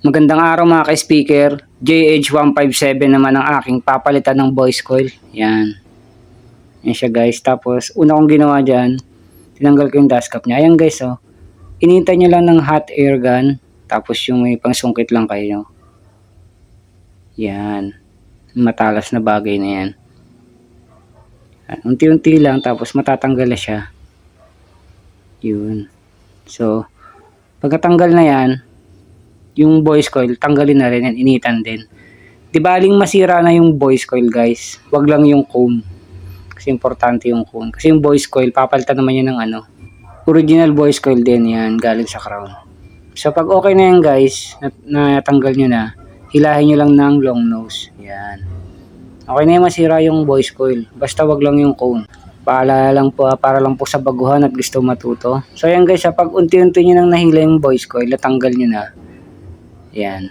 Magandang araw mga ka-speaker. JH157 naman ang aking papalitan ng voice coil. Yan. Yan siya guys. Tapos una kong ginawa dyan, tinanggal ko yung dust cap niya. Ayan guys oh. Inintay nyo lang ng hot air gun. Tapos yung may pangsungkit lang kayo. Yan. Matalas na bagay na yan. Unti-unti lang tapos matatanggal na siya. Yun. So, pagkatanggal na yan, yung voice coil, tanggalin na rin yan, initan din. Di baling masira na yung voice coil guys. Wag lang yung cone. Kasi importante yung cone. Kasi yung voice coil, papalitan naman yan ng original voice coil din yan, galing sa crown. So pag okay na yan guys, natanggal nyo na, hilahin nyo lang ng long nose. Yan. Okay na yung masira yung voice coil. Basta wag lang yung cone. Paalala lang po, para lang po sa baguhan at gusto matuto. So yan guys, pag unti-unti nyo nang nahila yung voice coil, natanggal nyo na. Yan.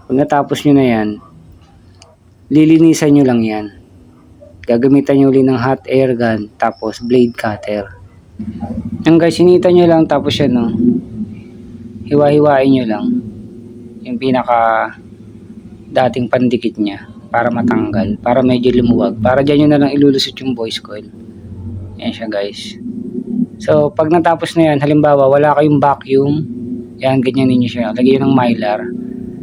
Pag natapos nyo na yan, lilinisan nyo lang yan. Gagamitan nyo ulit ng hot air gun, tapos blade cutter. Yan guys, sinitan nyo lang, tapos yan no, hiwa-hiwain nyo lang yung pinaka dating pandikit nya para matanggal, para medyo lumuwag, para dyan nyo na lang ilulusot yung voice coil. Yan siya guys. So pag natapos na yan, halimbawa wala kayong vacuum, yan, ganyan ninyo siya. Lagyan ng mylar.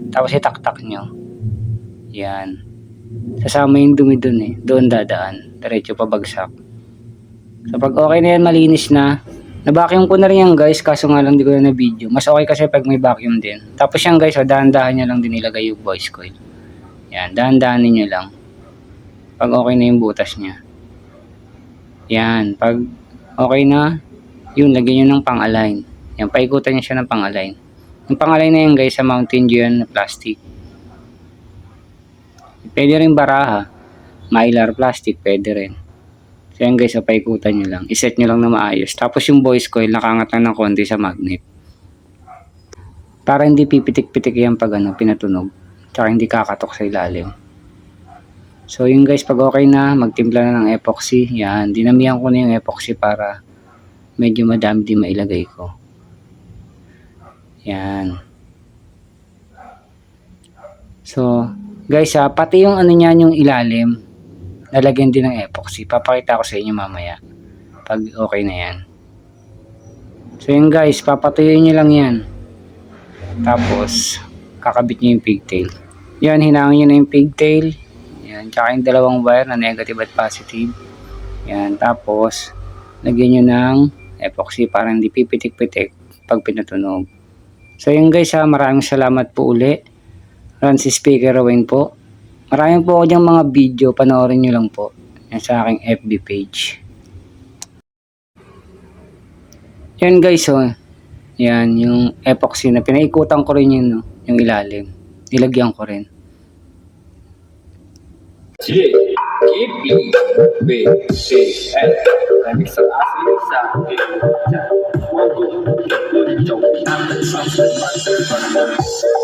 Tapos itaktak nyo. Yan. Sasama yung dumi dun eh. Doon dadaan. Diretso pabagsak. So pag okay na yan, malinis na. Na-vacuum ko na rin yan guys. Kaso nga lang di ko na video. Mas okay kasi pag may vacuum din. Tapos yan guys, dahan-dahan nyo lang din ilagay yung voice coil. Yan. Dahan-dahan nyo lang. Pag okay na yung butas nya. Yan. Pag okay na, yun, lagyan nyo ng pang-align. Yan, paikutan niya siya ng pang-align. Yung pang-align na yan guys, sa Mountain Dew yan na plastic. Pwede rin baraha. Mylar plastic, pwede rin. So yan guys, paikutan nyo lang. Iset nyo lang na maayos. Tapos yung voice coil, nakangat lang ng konti sa magnet. Para hindi pipitik-pitik yan pag pinatunog. Tsaka hindi kakatok sa ilalim. So yun guys, pag okay na, magtimpla na ng epoxy. Yan, dinamihan ko na yung epoxy para medyo madami din mailagay ko. Yan. So, guys pati yung niyan, yung ilalim, lalagyan din ng epoxy. Papakita ko sa inyo mamaya pag okay na yan. So yun guys, papatuyuin nyo lang yan. Tapos, kakabit nyo yung pigtail. Yan, hinangin nyo na yung pigtail. Yan, tsaka yung dalawang wire na negative at positive. Yan, tapos, lagyan nyo ng epoxy para hindi pipitik-pitik pag pinatunog. So yun guys maraming salamat po uli. Francis Speaker Rawain po. Maraming po ako dyang mga video, panoorin nyo lang po. Yan sa aking FB page. Yan guys yan yung epoxy na pinaikutan ko rin yun yung ilalim. Nilagyan ko rin. Remix sa asin sa